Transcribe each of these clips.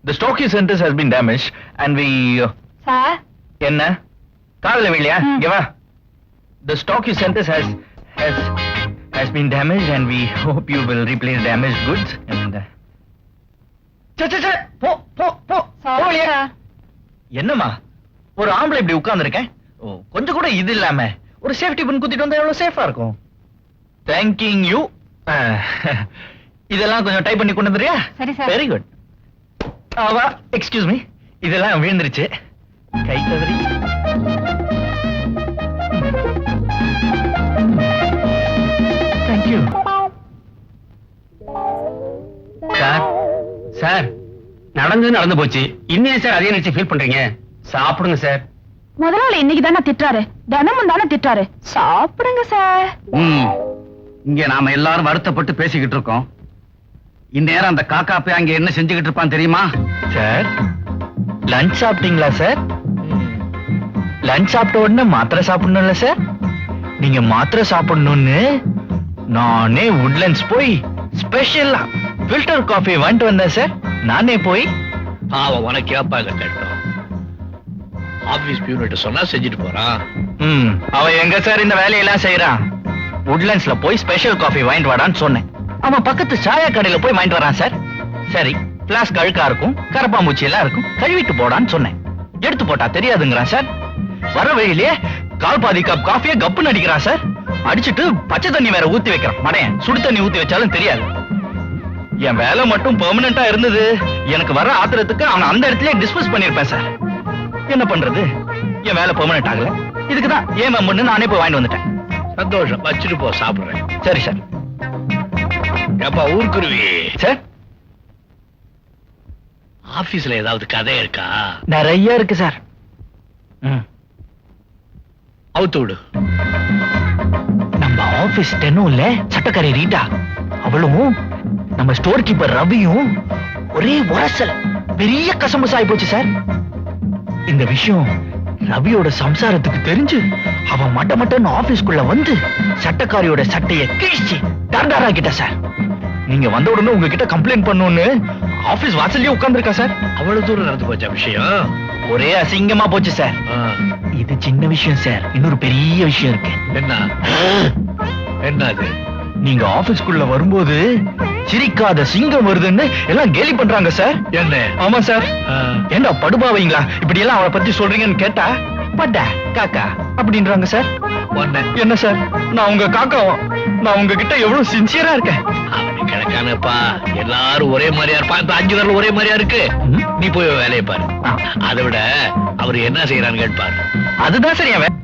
The stocking centers has been damaged and we sir என்ன காதுல விழலையா இங்க வா. The stocking centers has been damaged and we hope you will replace damaged goods and போ போ போ போலியா. என்னம்மா ஒரு ஆம்பளை இப்படி உட்கார்ந்திருக்கேன், கொஞ்சம் கூட இது இல்லாம ஒரு சேஃப்டி பின் குத்திட்டு வந்தா எவ்வளவு சேஃபா இருக்கும். Thanking you. இதெல்லாம் கொஞ்சம் டைப் பண்ணி கொண்டு வந்துறியா? சரி சார். Very good. ஆவா எக்ஸ்கியூஸ் மீ, இதெல்லாம் விழுந்துருச்சு கை தவறி. Thank you sir. சார் நடந்து போச்சு, இன்னும் சார் அதே நினைச்சு ஃபீல் பண்றீங்க? சாப்பிடுங்க சார். முதலாளி இன்னைக்கு தானே திட்டுறாரு, தினமும் தானே திட்டுறாரு. சாப்பிடுங்க சார். இங்க நாம எல்லாரும் வருத்தப்பட்டு பேசிக்கிட்டு இருக்கோம். இந்நேரம் அந்த காக்கா போய் அங்க என்ன செஞ்சுக்கிட்டு இருப்பான் தெரியுமா? சார் லஞ்ச் சாப்பிட்டீங்களா சார்? லஞ்ச் சாப்பிட்ட உடனே மாத்திரை சாப்பிடணும்ல சார்? நீங்க மாத்திரை சாப்பிடணும்னு நானே உட்லண்ட்ஸ் போய் ஸ்பெஷலா ஃபில்டர் காஃபி வாங்கிட்டு வந்தேன் சார். நானே போய். அவன் உனக்கு ஏப்பா இதை கேட்டோம்? ஆபீஸ் பியூனிட்ட சொன்னா செஞ்சுட்டு போறான். அவன் எங்க சார் இந்த வேலையெல்லாம் செய்யறான்? உட்லண்ட்ஸ்ல போய் ஸ்பெஷல் காஃபி வாங்கிட்டு வாடான்னு சொன்னேன். அவன் பக்கத்து சாயா கடையில போய் வாங்கிட்டு வரான் சார். சரி கிளாஸ் கழுக்கா இருக்கும், கரப்பாம்பூச்சி எல்லாம் இருக்கும், கழுவிட்டு போடான்னு சொன்னேன். எடுத்து போட்டா தெரியாதுங்கிறான் சார். வர வழியிலேயே கால் பாதி கப் காஃபியை கப்புன்னு அடிக்கிறான் சார். அடிச்சுட்டு பச்சை தண்ணி வேற ஊத்தி வைக்கிறான். மடையன் சுடு தண்ணி ஊத்தி வச்சாலும் தெரியாது. என் வேலை மட்டும் பெர்மனண்டா இருந்தது. எனக்கு வர ஆத்திரத்துக்கு அவன் அந்த இடத்துல டிஸ்போஸ் பண்ணிருப்பேன் சார். என்ன பண்றது, என் வேலை பெர்மனண்ட் ஆகல. இதுக்குதான் ஏன் மெம்பர்னு நானே போய் வாங்கிட்டு வந்துட்டேன். சந்தோஷம், வச்சுட்டு போ, சாப்பிடுறேன். சரி சார். ஏப்பா ஊர்க்குருவி சார் ஆபீஸ்ல ஏதாவது கதை இருக்கா? நிறைய இருக்கு சார். அவுத்து விடு. நம்ம ஆபீஸ் டென்னும்ல சட்டக்காரி ரீட்டா, அவளும் நம்ம ஸ்டோர் கீப்பர் ரவியும் ஒரே உரசல், பெரிய கசமுசாய் போச்சு சார். இந்த விஷயம் ரவியோட சம்சாரத்துக்கு தெரிஞ்சு அவன் மட்டன்னு ஆபீஸ்க்குள்ள வந்து சட்டக்காரியோட சட்டைய கிழிச்சு டாராக்கிட்ட சார். நீங்க வந்த உடனே உங்ககிட்ட கம்ப்ளைண்ட் பண்ணணும்னு ஆபீஸ் வாசல்லயே உட்கார்ந்திருக்கா சார். அவ்வளவு தூரம் நடந்து போச்சா விஷயம்? ஒரே அசிங்கமா போச்சு சார். இது சின்ன விஷயம் சார், இன்னொரு பெரிய விஷயம் இருக்கு. என்ன அது? நீங்க ஆபீஸ்க்குள்ள வரும்போது சிரிக்காத சிங்கம் வருதுன்னு எல்லாம் கேலி பண்றாங்க சார். என்ன? ஆமா சார். என்ன படுபாவீங்களா இப்படி எல்லாம் அவளை பத்தி சொல்றீங்கன்னு கேட்டா பட்டா காக்கா அப்படின்றாங்க சார். என்ன சார், நான் உங்க காக்காவா? நான் உங்ககிட்ட எவ்வளவு சின்சியரா இருக்கேன். கிழக்கானப்பா, எல்லாரும் ஒரே மாதிரியா இருப்பா. இந்த 5 பேர்ல ஒரே மாதிரியா இருக்கு. நீ போய் வேலையை பாரு. அதை விட அவர் என்ன செய்யறான்னு கேட்பாரு. அதுதான் சரி. அவன்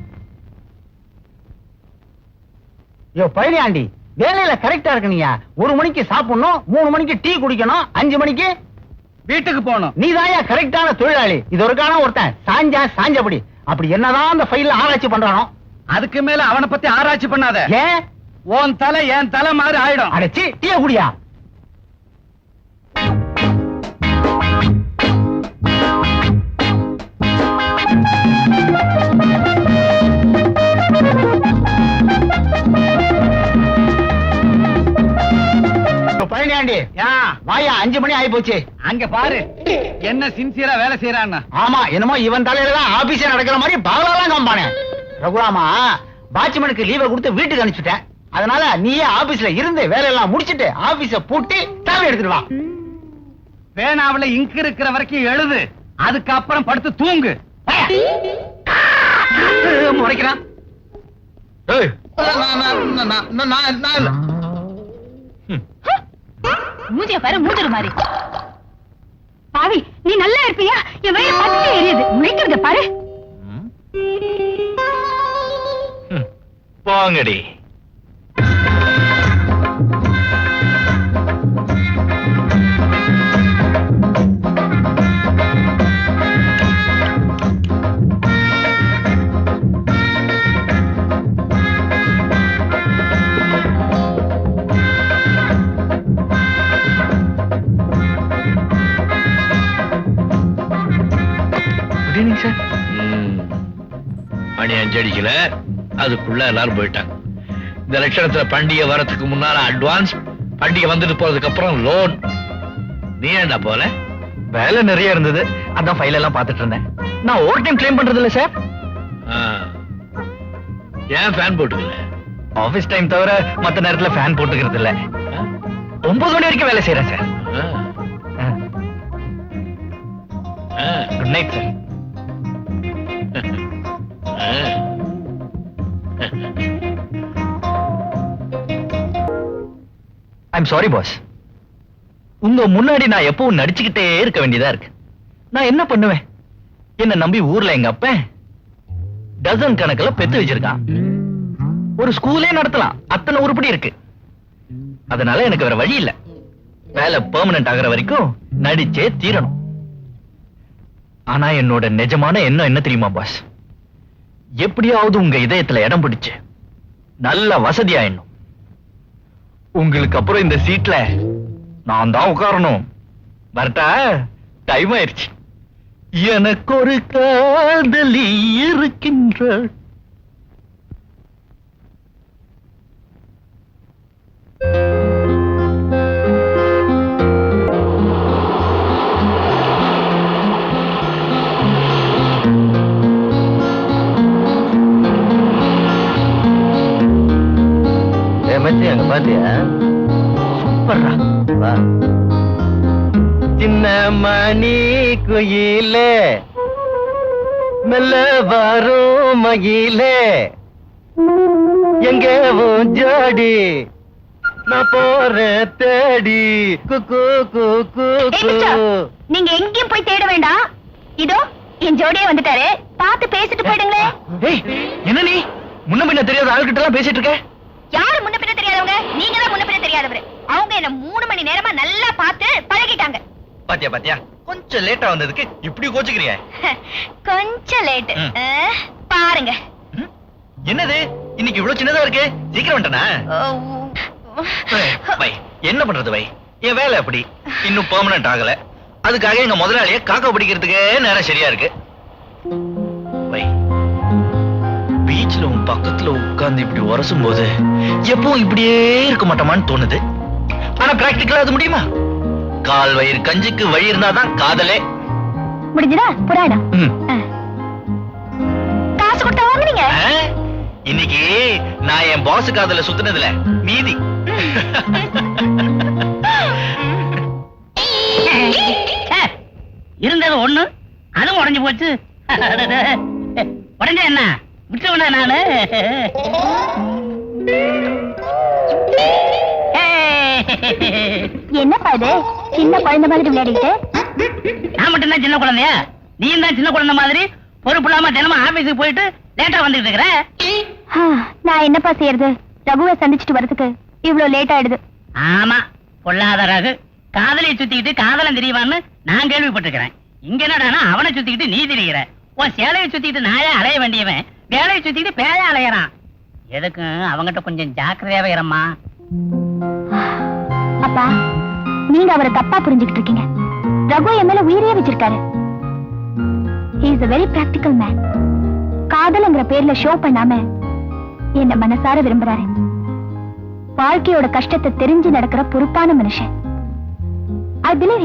பழனியாண்டி வேலையில கரெக்டா இருக்கீங்க. 1 மணிக்கு சாப்பிடணும், 3 மணிக்கு டீ குடிக்கணும், 5 மணிக்கு வீட்டுக்கு போகணும். நீ தாயா கரெக்டான தொழிலாளி. இது ஒரு காரணம். ஒருத்தன் சாஞ்சபடி அப்படி என்னதான் அந்த ஃபைல்ல ஆராய்ச்சி பண்றானோ, அதுக்கு மேல அவனை பத்தி ஆராய்ச்சி பண்ணாத. ஏன் உன் தலை என் தலை மாதிரி ஆயிடும். அடைச்சி டீ குடியா. பழனியாண்டி வாயா, 5 மணி ஆகி போச்சு. அங்க பாரு என்ன சின்சியரா வேலை செய்யறான்னு. ஆமா, என்னமோ இவன் தலையில தான் ஆபீஸே நடக்கிற மாதிரி பகலாம் காம்பானே. ரகுராமா வாட்ச்மேனுக்கு லீவை கொடுத்து வீட்டுக்கு அனுப்பிச்சுட்டேன். அதனால நீயே ஆபீஸ்ல இருந்து வேலையெல்லாம் முடிச்சிட்டு ஆபீஸ பூட்டி சாவி எடுத்துட்டு வா. பேனாவில இங்கு இருக்கிற வரைக்கும் எழுது, அதுக்கப்புறம் படுத்து தூங்கு. முறைக்கிறான். மூஞ்சிய பாரு, மூஞ்சிரு மாதிரி. பாவி, நீ நல்லா இருப்பியா? என் வயிறு பத்தி எரியுது. முழிக்கிறத பாரு. போங்கடி. மணி 5 அடிக்கல, அதுக்குள்ள எல்லாரும் போயிட்டாங்க. இந்த லட்சணத்துல பண்டிகை வரதுக்கு முன்னால அட்வான்ஸ், பண்டிகை வந்துட்டு போறதுக்கு அப்புறம் லோன். நீ ஏண்டா போல? வேலை நிறைய இருந்தது, அதான் ஃபைல் எல்லாம் பார்த்துட்டு இருந்தேன். நான் ஓவர் டைம் கிளைம் பண்றது இல்ல சார். ஏன் ஃபேன் போட்டுக்கல? ஆபீஸ் டைம் தவிர மத்த நேரத்துல ஃபேன் போட்டுக்கிறது இல்ல. 9 மணி வரைக்கும் வேலை செய்யறேன் sir. Good night sir. I'm sorry boss. உங்க முன்னாடி நான் எப்பவும் நடிச்சுக்கிட்டே இருக்க வேண்டியதா இருக்கு. நான் என்ன பண்ணுவேன்? என்ன நம்பி ஊர்ல எங்க அப்பன் டசன் கணக்குல பெத்து வச்சிருக்கான். ஒரு ஸ்கூலே நடத்தலாம், அத்தனை உருப்படி இருக்கு. அதனால எனக்கு வேற வழி இல்ல. வேலை பெர்மனன்ட் ஆகிற வரைக்கும் நடிச்சே தீரணும். ஆனா என்னோட நிஜமான எண்ணம் என்ன தெரியுமா பாஸ்? எப்படியாவது உங்க இதயத்துல இடம் பிடிச்சு நல்ல வசதியாயிடணும். உங்களுக்கு அப்புறம் இந்த சீட்ல நான் தான் உட்காரணும். வரட்டா? டைம் ஆயிருச்சு. எனக்கு ஒரு காதலி இருக்கின்ற. மச்சி அங்க பாத்தியா? சூப்பர்ரா. வா. சின்ன மணி குயிலே மெல்ல வரும் மகிலே எங்க ஜோடி நான் போறேன் தேடி குக்கு குக்கு. நீங்க எங்கேயும் போய் தேட வேண்டாம். இதோ என் ஜோடியே வந்துட்டாரு. பார்த்து பேசிட்டு போயிடுங்களே. ஏய், என்ன நீ முன்ன பின்ன தெரியாத ஆள்கிட்ட எல்லாம் பேசிட்டு இருக்க? யாரு முன்ன பின்ன தெரியாதவங்க? நீங்க தான் முன்ன பின்ன தெரியாதவரு. அவங்க என்ன 3 மணி நேரமா நல்லா பார்த்து பழகிட்டாங்க. பாத்தியா பாத்தியா, கொஞ்சம் லேட்டா வந்ததுக்கு இப்படி கோச்சுக்கிறீங்க. கொஞ்சம் லேட். பாருங்க. என்னது இன்னைக்கு இவ்வளவு சின்னதா இருக்கு? சீக்கிரம் வந்துட்டனா? வை, என்ன பண்றது வை? என் வேலை அப்படி இன்னும் பெர்மனன்ட் ஆகல. அதுக்காக எங்க முதலாளிய காக்கா பிடிக்கிறதுக்கே நேரம் சரியா இருக்கு. வை, பீச்ல உன் பக்கத்துல உட்கார்ந்து இப்படி உரசும் போது எப்பவும் இப்படியே இருக்க மாட்டோமான்னு தோணுது. ஆனா பிராக்டிக்கலா அது முடியுமா? கால் வயிறு கஞ்சிக்கு வழி இருந்தாதான் காதலே. முடிஞ்சதா? புராணம். காசு கொடுத்தா வாங்குனீங்க? இன்னைக்கு நான் என் பாஸ் காதல சுத்தினதுல மீதி. இருந்தது ஒண்ணு, அதுவும் உடஞ்சு போச்சு. உடஞ்ச என்ன விட்டுவனா நானு? என்னப்பா இது சின்ன குழந்தை மாதிரி விளையாடிட்டு? நான் மட்டும் தான் சின்ன குழந்தையா? நீ தான் சின்ன குழந்தை மாதிரி பொறுப்பு இல்லாம தினமும் ஆபீஸுக்கு போயிட்டு லேட்டா வந்துட்டு இருக்கிற. நான் என்னப்பா செய்யறது? ரகுவை சந்திச்சுட்டு வரதுக்கு இவ்வளவு லேட் ஆயிடுது. ஆமா, பொல்லாத ரகு காதலியை சுத்திக்கிட்டு காதலம் தெரியவான்னு நான் கேள்விப்பட்டிருக்கிறேன். இங்க என்னடானா அவனை சுத்திக்கிட்டு நீ திரிகிற. உன் சேலையை சுத்திக்கிட்டு நாயா அலைய வேண்டியவன் வேலையை சுத்திக்கிட்டு பேயா அலையறான். எதுக்கும் அவங்கிட்ட கொஞ்சம் ஜாக்கிரதையாவே இரும்மா. அப்பா, நீங்க அவரை தப்பா புரிஞ்சுக்கிட்டு இருக்கீங்க. ரகு என் மேல உயிரையே வச்சிருக்காரு. He is a very practical man. காதல்ங்கிற பேர்ல ஷோ பண்ணாம என்ன மனசார விரும்புறாரு. வாழ்க்கையோட கஷ்டத்தை தெரிஞ்சு நடக்கிற பொறுப்பான மனுஷன். I believe him.